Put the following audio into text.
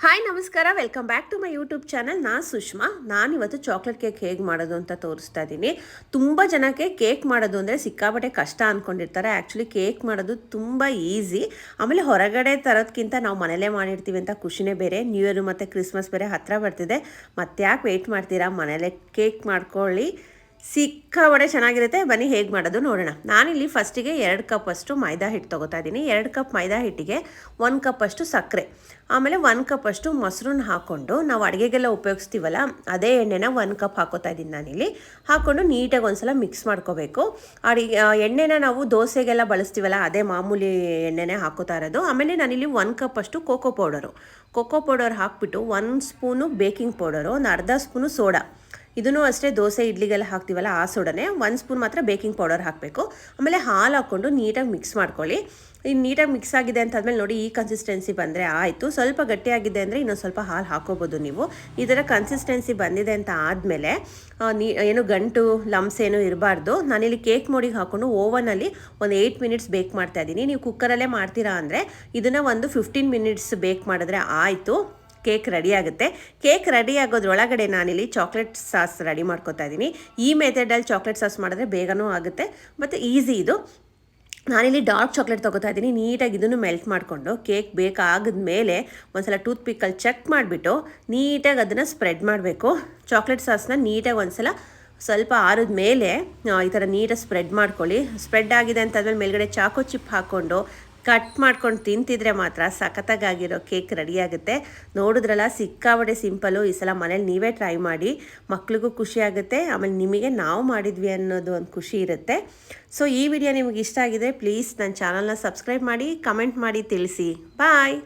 Hi ನಮಸ್ಕಾರ, welcome back to my YouTube channel. ನಾನು ಸುಷ್ಮಾ. ನಾನಿವತ್ತು ಚಾಕ್ಲೇಟ್ ಕೇಕ್ ಹೇಗೆ ಮಾಡೋದು ಅಂತ ತೋರಿಸ್ತಾ ಇದ್ದೀನಿ. ತುಂಬ ಜನಕ್ಕೆ ಕೇಕ್ ಮಾಡೋದು ಅಂದರೆ ಸಿಕ್ಕಾಪಟ್ಟೆ ಕಷ್ಟ ಅಂದ್ಕೊಂಡಿರ್ತಾರೆ. ಆ್ಯಕ್ಚುಲಿ ಕೇಕ್ ಮಾಡೋದು ತುಂಬ ಈಸಿ. ಆಮೇಲೆ ಹೊರಗಡೆ ತರೋದಕ್ಕಿಂತ ನಾವು ಮನೇಲೇ ಮಾಡಿರ್ತೀವಿ ಅಂತ ಖುಷಿನೇ ಬೇರೆ. ನ್ಯೂ ಇಯರ್ ಮತ್ತು ಕ್ರಿಸ್ಮಸ್ ಬೇರೆ ಹತ್ತಿರ ಬರ್ತಿದೆ. ಮತ್ತೆ ಯಾಕೆ ವೆಯ್ಟ್ ಮಾಡ್ತೀರಾ, ಮನೇಲೇ ಕೇಕ್ ಮಾಡ್ಕೊಳ್ಳಿ. ಸಿಕ್ಕಾಪಟ್ಟೆ ಚೆನ್ನಾಗಿರುತ್ತೆ. ಬನ್ನಿ ಹೇಗೆ ಮಾಡೋದು ನೋಡೋಣ. ನಾನಿಲ್ಲಿ ಫಸ್ಟಿಗೆ 2 ಕಪ್ಪಷ್ಟು ಮೈದಾ ಹಿಟ್ಟು ತೊಗೋತಾ ಇದ್ದೀನಿ. 2 ಕಪ್ ಮೈದಾ ಹಿಟ್ಟಿಗೆ 1 ಕಪ್ಪಷ್ಟು ಸಕ್ಕರೆ, ಆಮೇಲೆ 1 ಕಪ್ಪಷ್ಟು ಮೊಸರನ್ನ ಹಾಕ್ಕೊಂಡು, ನಾವು ಅಡುಗೆಗೆಲ್ಲ ಉಪಯೋಗಿಸ್ತೀವಲ್ಲ ಅದೇ ಎಣ್ಣೆನ 1 ಕಪ್ ಹಾಕೋತಾ ಇದ್ದೀನಿ ನಾನಿಲ್ಲಿ. ಹಾಕ್ಕೊಂಡು ನೀಟಾಗಿ ಒಂದ್ಸಲ ಮಿಕ್ಸ್ ಮಾಡ್ಕೋಬೇಕು. ಎಣ್ಣೆನ ನಾವು ದೋಸೆಗೆಲ್ಲ ಬಳಸ್ತೀವಲ್ಲ ಅದೇ ಮಾಮೂಲಿ ಎಣ್ಣೆನೇ ಹಾಕೋತಾ ಇರೋದು. ಆಮೇಲೆ ನಾನಿಲ್ಲಿ 1 ಕಪ್ಪಷ್ಟು ಕೋಕೋ ಪೌಡರ್ ಹಾಕ್ಬಿಟ್ಟು 1 ಸ್ಪೂನು ಬೇಕಿಂಗ್ ಪೌಡರು, ಒಂದು ಅರ್ಧ ಸ್ಪೂನು ಸೋಡಾ, ಇದನ್ನು ಅಷ್ಟೇ ದೋಸೆ ಇಡ್ಲಿಗೆಲ್ಲ ಹಾಕ್ತೀವಲ್ಲ ಆ ಸೋಡನೆ 1 ಸ್ಪೂನ್ ಮಾತ್ರ ಬೇಕಿಂಗ್ ಪೌಡರ್ ಹಾಕಬೇಕು. ಆಮೇಲೆ ಹಾಲು ಹಾಕ್ಕೊಂಡು ನೀಟಾಗಿ ಮಿಕ್ಸ್ ಮಾಡ್ಕೊಳ್ಳಿ. ಇನ್ನು ನೀಟಾಗಿ ಮಿಕ್ಸ್ ಆಗಿದೆ ಅಂತಾದ್ಮೇಲೆ ನೋಡಿ ಈ ಕನ್ಸಿಸ್ಟೆನ್ಸಿ ಬಂದರೆ ಆಯಿತು. ಸ್ವಲ್ಪ ಗಟ್ಟಿಯಾಗಿದೆ ಅಂದರೆ ಇನ್ನೊಂದು ಸ್ವಲ್ಪ ಹಾಲು ಹಾಕೋಬೋದು ನೀವು. ಈ ಥರ ಕನ್ಸಿಸ್ಟೆನ್ಸಿ ಬಂದಿದೆ ಅಂತ ಆದಮೇಲೆ ಏನು ಗಂಟು ಲಮ್ಸ್ ಏನೂ ಇರಬಾರ್ದು. ನಾನಿಲ್ಲಿ ಕೇಕ್ ಮೋಡಿಗೆ ಹಾಕ್ಕೊಂಡು ಓವನಲ್ಲಿ ಒಂದು 8 ಮಿನಿಟ್ಸ್ ಬೇಕ್ ಮಾಡ್ತಾ ಇದ್ದೀನಿ. ನೀವು ಕುಕ್ಕರಲ್ಲೇ ಮಾಡ್ತೀರಾ ಅಂದರೆ ಇದನ್ನು ಒಂದು 15 ಮಿನಿಟ್ಸ್ ಬೇಕ್ ಮಾಡಿದ್ರೆ ಆಯಿತು. ಕೇಕ್ ರೆಡಿ ಆಗುತ್ತೆ. ಕೇಕ್ ರೆಡಿ ಆಗೋದ್ರೊಳಗಡೆ ನಾನಿಲ್ಲಿ ಚಾಕ್ಲೇಟ್ ಸಾಸ್ ರೆಡಿ ಮಾಡ್ಕೊತಾ ಇದ್ದೀನಿ. ಈ ಮೆಥಡಲ್ಲಿ ಚಾಕ್ಲೇಟ್ ಸಾಸ್ ಮಾಡಿದ್ರೆ ಬೇಗನೂ ಆಗುತ್ತೆ ಮತ್ತು ಈಸಿ ಇದು. ನಾನಿಲ್ಲಿ ಡಾರ್ಕ್ ಚಾಕ್ಲೇಟ್ ತೊಗೋತಾ ಇದ್ದೀನಿ. ನೀಟಾಗಿ ಇದನ್ನು ಮೆಲ್ಟ್ ಮಾಡಿಕೊಂಡು ಕೇಕ್ ಬೇಕಾಗಿದ್ಮೇಲೆ ಒಂದ್ಸಲ ಟೂತ್ ಪಿಕ್ಕಲ್ಲಿ ಚೆಕ್ ಮಾಡಿಬಿಟ್ಟು ನೀಟಾಗಿ ಅದನ್ನು ಸ್ಪ್ರೆಡ್ ಮಾಡಬೇಕು. ಚಾಕ್ಲೇಟ್ ಸಾಸ್ನ ನೀಟಾಗಿ ಒಂದ್ಸಲ ಸ್ವಲ್ಪ ಆರಿದ ಮೇಲೆ ಈ ಥರ ನೀಟಾಗಿ ಸ್ಪ್ರೆಡ್ ಮಾಡ್ಕೊಳ್ಳಿ. ಸ್ಪ್ರೆಡ್ ಆಗಿದೆ ಅಂತಂದ್ಮೇಲೆ ಮೇಲ್ಗಡೆ ಚಾಕೋ ಚಿಪ್ ಹಾಕ್ಕೊಂಡು ಕಟ್ ಮಾಡ್ಕೊಂಡು ತಿಂತಿದ್ರೆ ಮಾತ್ರ ಸಖತ್ತಾಗಿರೋ ಕೇಕ್ ರೆಡಿಯಾಗುತ್ತೆ. ನೋಡಿದ್ರಲ್ಲ, ಸಿಕ್ಕಾಪಟ್ಟೆ ಸಿಂಪಲ್ಲು. ಈ ಸಲ ಮನೇಲಿ ನೀವೇ ಟ್ರೈ ಮಾಡಿ. ಮಕ್ಳಿಗೂ ಖುಷಿ ಆಗುತ್ತೆ, ಆಮೇಲೆ ನಿಮಗೆ ನಾವು ಮಾಡಿದ್ವಿ ಅನ್ನೋದು ಒಂದು ಖುಷಿ ಇರುತ್ತೆ. ಸೊ ಈ ವಿಡಿಯೋ ನಿಮಗೆ ಇಷ್ಟ ಆಗಿದೆ ಪ್ಲೀಸ್ ನನ್ನ ಚಾನಲ್ನ ಸಬ್ಸ್ಕ್ರೈಬ್ ಮಾಡಿ, ಕಮೆಂಟ್ ಮಾಡಿ ತಿಳಿಸಿ. ಬಾಯ್.